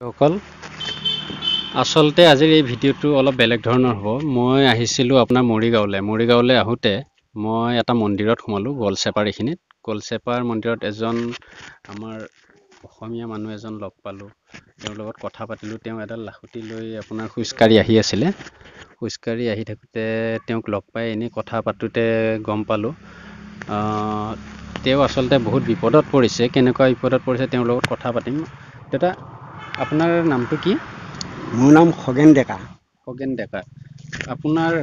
সকল আচলতে আজিৰ এই ভিডিঅ'টো অলপ বেলেগ ধৰণৰ হ'ব। মই আহিছিলোঁ আপোনাৰ মৰিগাঁৱলৈ আহোঁতে মই এটা মন্দিৰত সোমালোঁ গলচেপাৰ এইখিনিত। গলচেপাৰ মন্দিৰত এজন আমাৰ অসমীয়া মানুহ এজন লগ পালোঁ। তেওঁৰ লগত কথা পাতিলোঁ। তেওঁ এডাল লাখুঁটি লৈ আপোনাৰ খোজকাঢ়ি আহি আছিলে। খোজকাঢ়ি আহি থাকোঁতে তেওঁক লগ পাই এনেই কথা পাতোঁতে গম পালোঁ তেওঁ আচলতে বহুত বিপদত পৰিছে। কেনেকুৱা বিপদত পৰিছে তেওঁৰ লগত কথা পাতিম। দাদা, আপোনাৰ নামটো কি? মোৰ নাম খগেন ডেকা। খগেন ডেকা। আপোনাৰ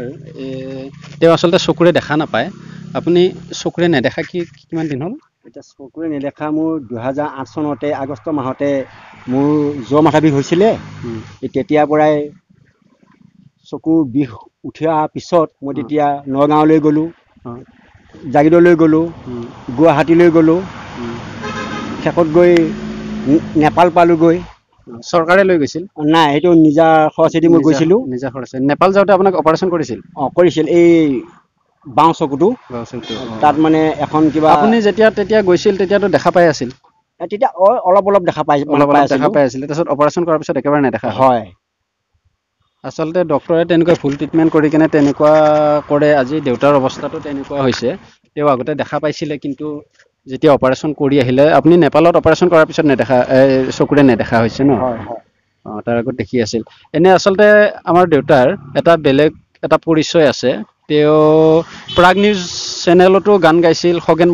তেওঁ আচলতে চকুৰে দেখা নাপায়। আপুনি চকুৰে নেদেখা কিমান দিন হ'ল? এতিয়া চকুৰে নেদেখা মোৰ 2008 চনতে আগষ্ট মাহতে মোৰ জ্বৰ মাথা বিষ হৈছিলে। তেতিয়াৰ পৰাই চকুৰ বিষ উঠি অহাৰ পিছত মই তেতিয়া নগাঁৱলৈ গ'লোঁ, জাগিৰলৈ গ'লোঁ, গুৱাহাটীলৈ গ'লোঁ, শেষত গৈ নেপাল পালোঁগৈ। চৰকাৰে লৈ গৈছিল? নাই, সেইটো নিজা খৰচেদি মই গৈছিলোঁ। নিজা খৰচে। নেপাল যাওঁতে আপোনাক অপাৰেশ্যন কৰিছিল? কৰিছিল। এই বাওঁ চকুটো তাত মানে এখন কিবা। আপুনি তেতিয়া গৈছিল তেতিয়াতো দেখা পাই আছিল? তেতিয়া অলপ দেখা পাই আছিলে। তাৰপিছত অপাৰেশ্যন কৰাৰ পিছত একেবাৰে নেদেখা হ'ল? হয়। আচলতে ডক্টৰে তেনেকৈ ভুল ট্ৰিটমেণ্ট কৰি কেনে তেনেকুৱা কৰে। আজি দেউতাৰ অৱস্থাটো তেনেকুৱা হৈছে। তেওঁ আগতে দেখা পাইছিলে, কিন্তু যেতিয়া অপাৰেশ্যন কৰি আহিলে, আপুনি নেপালত অপাৰেশ্যন কৰাৰ পিছত চকুৰে নেদেখা হৈছে ন? হয় হয়। তাৰ আগত দেখি আছিল। এনে আচলতে আমাৰ দেউতাৰ এটা বেলেগ এটা পৰিচয় আছে। তেওঁ প্ৰাগ নিউজ চেনেলতো গান গাইছিল। খগেন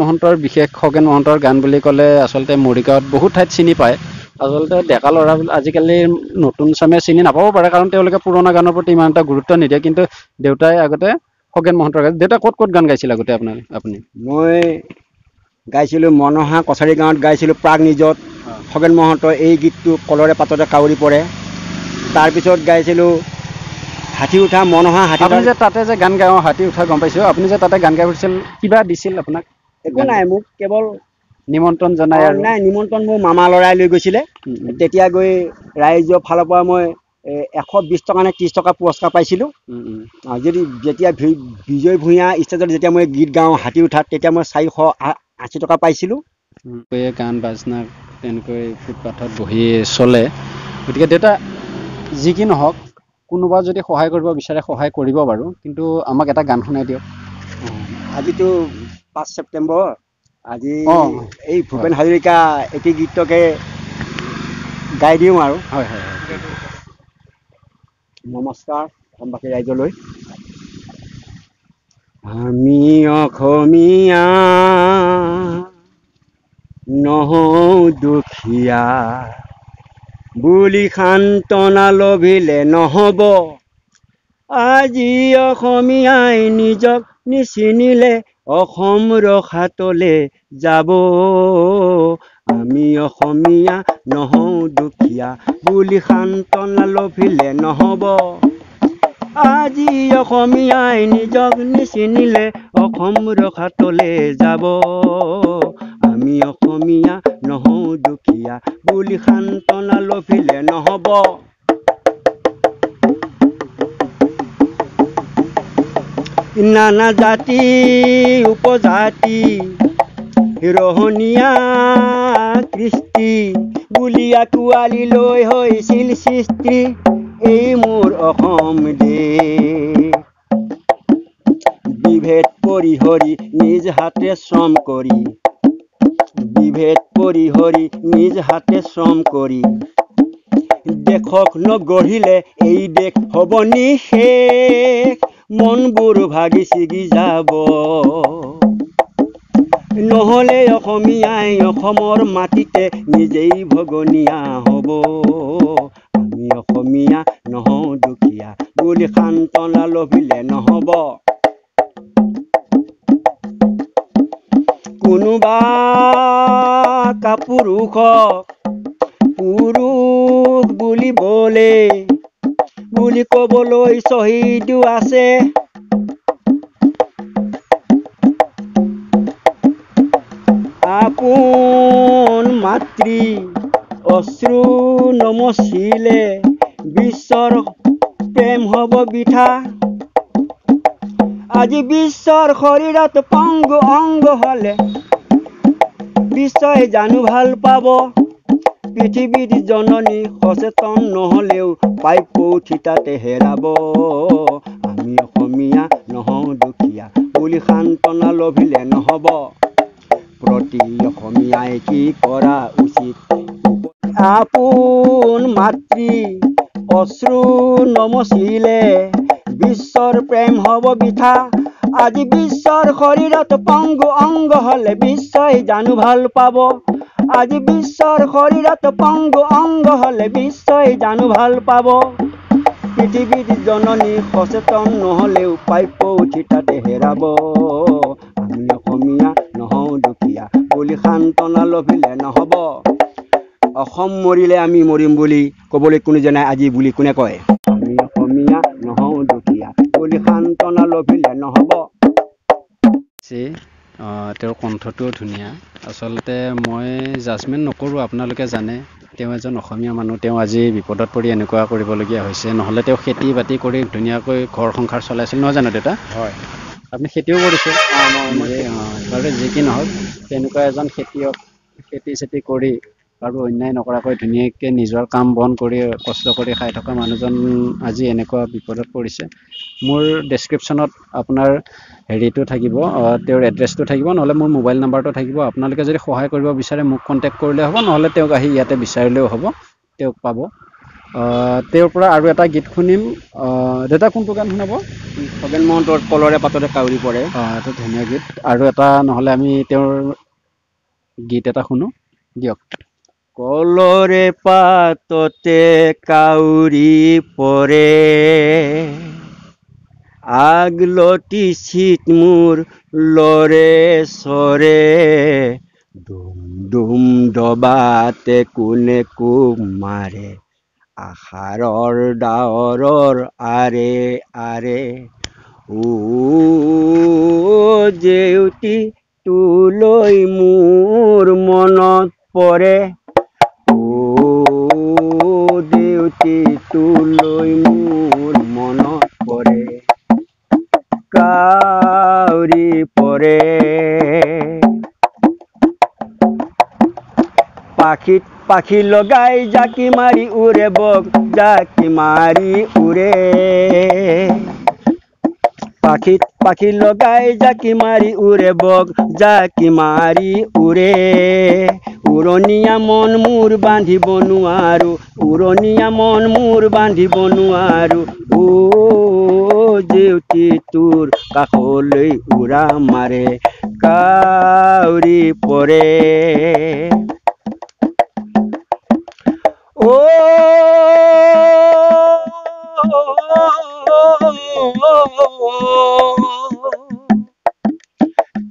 মহন্তৰ গান বুলি ক'লে আচলতে মৰিগাঁৱত বহুত ঠাইত চিনি পায়। আচলতে ডেকা ল'ৰা আজিকালি নতুন চামে চিনি নাপাব পাৰে, কাৰণ তেওঁলোকে পুৰণা গানৰ প্ৰতি ইমান এটা গুৰুত্ব নিদিয়ে। কিন্তু দেউতাই আগতে খগেন মহন্তৰ গান। দেউতা ক'ত গান গাইছিল আগতে আপুনি? মই গাইছিলোঁ মনহা কছাৰী গাঁৱত গাইছিলোঁ, প্ৰাগ নিউজত। খগেন মহন্তৰ এই গীতটো কলৰে পাততে কাউৰী পৰে। তাৰপিছত গাইছিলোঁ হাতী উঠা মনহা হাতী। আপুনি যে তাতে যে গান গাই হাতী উঠা গম পাইছোঁ। আপুনি যে তাতে গান গাই ফুৰিছিল, কিবা দিছিল আপোনাক? একো নাই, মোক কেৱল নিমন্ত্ৰণ জনাই আৰু। নাই, নিমন্ত্ৰণ মোৰ মামা ল'ৰাই লৈ গৈছিলে। তেতিয়া গৈ ৰাইজৰ ফালৰ পৰা মই 120 টকা নে 30 টকা পুৰস্কাৰ পাইছিলোঁ। যেতিয়া বিজয় ভূঞা ষ্টেজত যেতিয়া মই গীত গাওঁ হাতী উঠাত, তেতিয়া মই 480 টকা পাইছিলোঁ। গান বাজনা তেনেকৈ ফুটপাথত বহি চলে। গতিকে দেউতা যি কি নহওক, কোনোবা যদি সহায় কৰিব বিচাৰে সহায় কৰিব বাৰু, কিন্তু আমাক এটা গান শুনাই দিয়ক। আজিতো 5 ছেপ্টেম্বৰ। আজি এই ভূপেন হাজৰিকা এটি গীতকে গাই দিওঁ আৰু। হয়। নমস্কাৰ অসমবাসী ৰাইজলৈ। আমি অসমীয়া নহওঁ দুখীয়া বুলি সান্তনা লভিলে নহ'ব। আজি অসমীয়াই নিজক নিচিনিলে অসম ৰসাতলে যাব। আমি অসমীয়া নহওঁ দুখীয়া বুলি সান্তনা লভিলে নহ'ব। আজি অসমীয়াই নিজক নিচিনিলে অসম ৰসাতলে যাব। আমি অসমীয়া নহওঁ দুখীয়া বুলি সান্তনা লভিলে নহ'ব। নানা জাতি উপজাতি ৰহণীয়া কৃষ্টি বুলি আঁকোৱালি লৈ হৈছিল সৃষ্টি এই মোৰ অসম দেশ। বিভেদ পৰিহৰি নিজ হাতে শ্ৰম কৰি, বিভেদ পৰিহৰি নিজ হাতে শ্ৰম কৰি দেশক নগঢ়িলে এই দেশ হ'ব নিশেষ। মনবোৰ ভাগি ছিগি যাব। নহ'লে অসমীয়াই অসমৰ মাটিতে নিজেই ভগনীয়া হ'ব। আমি অসমীয়া নহওঁ দুখীয়া বুলি সান্তনা লভিলে নহ'ব। কোনোবা কাপুৰুষক পুৰুষ বুলি ক'বলৈ শ্বহীদো আছে। আপোন মাতৃ অশ্ৰু নমচিলে বিশ্বৰ প্ৰেম হ'ব বৃথা। আজি বিশ্বৰ শৰীৰত পংগু অংগ হ'লে বিশ্বই জানো ভাল পাব। পৃথিৱীৰ জননী সচেতন নহলেও প্ৰাপ্য থিতাতে হেৰাব আমি অসমীয়া নহওঁ দুখীয়া বুলি সান্তনা লভিলে নহব প্ৰতি অসমীয়াই কি কৰা উচিত আপোন মাতৃ অশ্ৰু নমচিলে বিশ্বৰ প্ৰেম হব বৃথা আজি বিশ্বৰ শৰীৰত পংগু অংগ হলে বিশ্বই জানো ভাল পাব আজি বিশ্বৰ শৰীৰত পংগু অংগ হলে বিশ্বই জানো ভাল পাব পৃথিৱীৰ জননী সচেতন নহলেও প্ৰাপ্য থিতাতে হেৰাব আমি অসমীয়া নহওঁ দুখীয়া বুলি সান্তনা লভিলে নহব অসম মৰিলে আমি মৰিম বুলি ক'বলৈ কোনো জনাই আজি বুলি কোনে কয় আমি অসমীয়া নহওঁ দুখীয়া বুলি সান্তনা লভিলে নহব তেওঁৰ কণ্ঠটোও ধুনীয়া আচলতে মই জাজমেণ্ট নকৰোঁ আপোনালোকে জানে তেওঁ এজন অসমীয়া মানুহ তেওঁ আজি বিপদত পৰি এনেকুৱা কৰিবলগীয়া হৈছে নহ'লে তেওঁ খেতি বাতি কৰি ধুনীয়াকৈ ঘৰ সংসাৰ চলাইছিল নহয় জানো দেউতা হয় আপুনি খেতিও কৰিছে বাৰু যি কি নহওক তেনেকুৱা এজন খেতিয়ক খেতি চেতি কৰি আৰু অন্যায় নকৰাকৈ ধুনীয়াকৈ নিজৰ কাম বন কৰি কষ্ট কৰি খাই থকা মানুহজন আজি এনেকুৱা বিপদত পৰিছে মোৰ ডেছক্ৰিপশ্যনত আপোনাৰ হেৰিটো থাকিব তেওঁৰ এড্ৰেছটো থাকিব নহ'লে মোৰ মোবাইল নাম্বাৰটো থাকিব আপোনালোকে যদি সহায় কৰিব বিচাৰে মোক কণ্টেক্ট কৰিলে হ'ব নহ'লে তেওঁক আহি ইয়াতে বিচাৰিলেও হ'ব তেওঁক পাব তেওঁৰ পৰা আৰু এটা গীত শুনিম দেউতা কোনটো গান শুনাব খগেন মহন্তৰ কলৰে পাততে কাউৰী পৰে এটা ধুনীয়া গীত আৰু এটা নহ'লে আমি তেওঁৰ গীত এটা শুনো দিয়ক কলৰে পাততে কাউৰী পৰে আগলতি চিত মোৰ লৰে চৰে দুম দুম দবাতে কোনে কোব মাৰে আহাৰৰ ডাৱৰৰ আৰে আৰে জেউতি তোলৈ মোৰ মনত পৰে দেউতি তোলৈ মোৰ মনত পৰে কাউৰী পৰে পাখিত পাখি লগাই জাকি মাৰি উৰে বক জাকি মাৰি উৰে পাখিত পাখি লগাই জাকি মাৰি উৰে বক জাকি মাৰি উৰে উৰণীয়া মন মোৰ বান্ধিব নোৱাৰো উৰণীয়া মন মোৰ বান্ধিব নোৱাৰো জেউতি তোৰ কাষলৈ উৰা মাৰে কাউৰী পৰে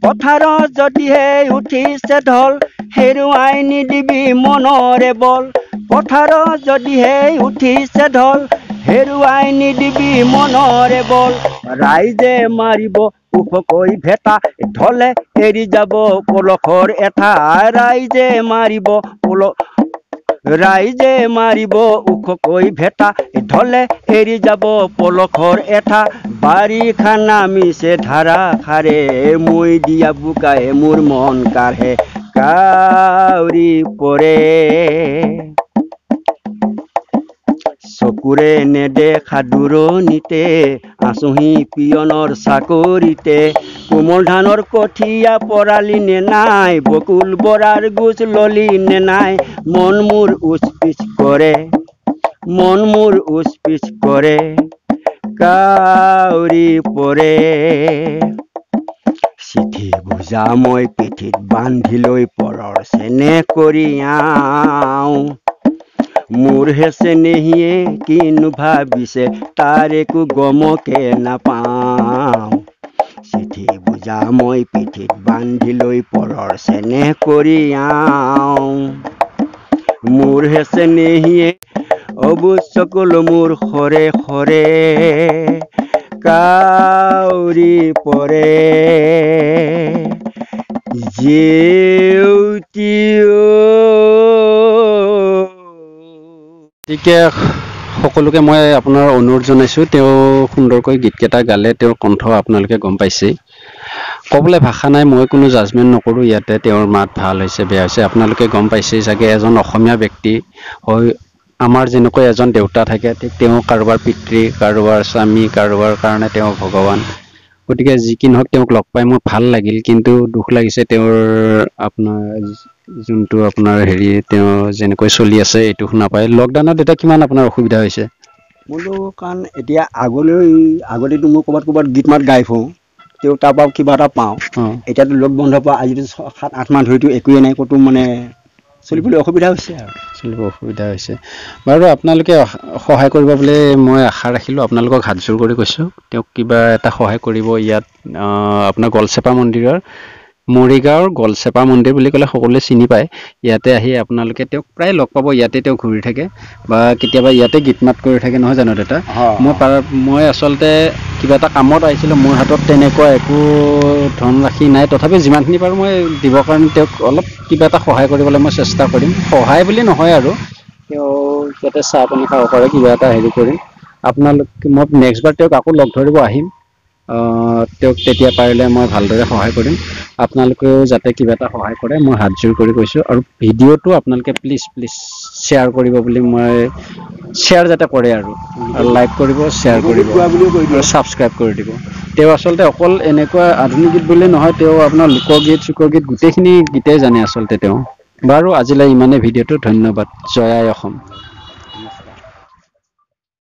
পথাৰত যদিহে উঠিছে ঢল হেৰুৱাই নিদিবি মনৰে বল পথাৰত যদিহে উঠিছে ঢল হেৰুৱাই নিদিবি মনৰে বল ৰাইজে মাৰিব উফকৈ ভেটা ঢলে এৰি যাব পলসৰ এঠা ৰাইজে মাৰিব উখকৈ ভেটা ঢলে এৰি যাব পলসৰ এঠা বাৰিষা নামিছে ধাৰা খাৰে মই দিয়া বোকাই মোৰ মন কাঢ়ে কাউৰী পৰে চকুৰে নেদেখা দূৰণিতে আঁচুহি পিয়নৰ চাকৰিতে কোমল ধানৰ কঠীয়া পৰালি নে নাই বকুল বৰাৰ গোজ ললি নে নাই মন মোৰ উচ পিচ কৰে কাউৰী পৰে চিঠি বুজা মই পিঠিত বান্ধি লৈ পৰৰ চেনে কৰি আও মোৰ হেছে নেহিয়ে কিনো ভাবিছে তাৰ একো গমকে নাপাওঁ চিঠি বুজা মই পিঠিত বান্ধি লৈ পৰৰ চেনে কৰি আও মোৰ হেছে নেহিয়ে অৱশ্যকল মোৰ খৰে খৰে কাউৰী পৰে জেউতি গতিকে সকলোকে মই আপোনাৰ অনুৰোধ জনাইছোঁ তেওঁ সুন্দৰকৈ গীতকেইটা গালে তেওঁৰ কণ্ঠ আপোনালোকে গম পাইছেই ক'বলৈ ভাষা নাই, মই কোনো জাজমেণ্ট নকৰোঁ ইয়াতে। তেওঁৰ মাত ভাল হৈছে বেয়া হৈছে আপোনালোকে গম পাইছেই চাগে। এজন অসমীয়া ব্যক্তি হয়, আমাৰ যেনেকৈ এজন দেউতা থাকে ঠিক তেওঁ কাৰোবাৰ পিতৃ, কাৰোবাৰ স্বামী, কাৰোবাৰ কাৰণে তেওঁ ভগৱান। গতিকে যি কি নহওক তেওঁক লগ পাই মোৰ ভাল লাগিল, কিন্তু দুখ লাগিছে তেওঁৰ আপোনাৰ যোনটো আপোনাৰ হেৰি তেওঁ যেনেকৈ চলি আছে এইটো শুনা পায়। লকডাউনত এতিয়া কিমান আপোনাৰ অসুবিধা হৈছে? মোৰতো কাৰণ এতিয়া আগতেতো মই ক'ৰবাত গীত মাত গাই ফুৰোঁ, তেওঁ তাৰ পৰা কিবা এটা পাওঁ। এতিয়াতো লগ বন্ধৰ পৰা আজিতো 7-8 মাহ ধৰিতো একোৱেই নাই, ক'তো মানে চলিবলৈ অসুবিধা হৈছে আৰু। চলিব অসুবিধা হৈছে বাৰু। আপোনালোকে সহায় কৰিব বুলি মই আশা ৰাখিলোঁ, আপোনালোকক হাত জোৰ কৰি কৈছোঁ। তেওঁক কিবা এটা সহায় কৰিব। ইয়াত আপোনাৰ গলচেপা মন্দিৰৰ, মৰিগাঁৱৰ গলচেপা মন্দিৰ বুলি ক'লে সকলোৱে চিনি পায়। ইয়াতে আহি আপোনালোকে তেওঁক প্ৰায় লগ পাব। ইয়াতে তেওঁ ঘূৰি থাকে বা কেতিয়াবা ইয়াতে গীত মাত কৰি থাকে, নহয় জানো দাদা? মই আচলতে কিবা এটা কামত আহিছিলোঁ, মোৰ হাতত তেনেকুৱা একো ধনৰাশি নাই, তথাপি যিমানখিনি পাৰোঁ মই দিবৰ কাৰণে তেওঁক অলপ কিবা এটা সহায় কৰিবলৈ মই চেষ্টা কৰিম। সহায় বুলি নহয় আৰু, তেওঁ যাতে চাহ পানী খাব পাৰে কিবা এটা হেৰি কৰিম। মই নেক্সট বাৰ তেওঁক আকৌ লগ ধৰিব আহিম। তেওঁক তেতিয়া পাৰিলে মই ভালদৰে সহায় কৰিম। আপোনালোকেও যাতে কিবা এটা সহায় কৰে মই হাত জোৰ কৰি কৈছোঁ। আৰু ভিডিঅ'টো আপোনালোকে প্লিজ শ্বেয়াৰ কৰিব বুলি মই, শ্বেয়াৰ যাতে কৰে আৰু লাইক কৰিব, শ্বেয়াৰ কৰিব আৰু ছাবস্ক্ৰাইব কৰি দিব। তেওঁ আচলতে অকল এনেকুৱা আধুনিক গীত বুলি নহয়, তেওঁ আপোনাৰ লোকগীত চুকগীত গোটেইখিনি গীতেই জানে আচলতে তেওঁ। বাৰু আজিলৈ ইমানে ভিডিঅ'টো, ধন্যবাদ। জয় আই অসম।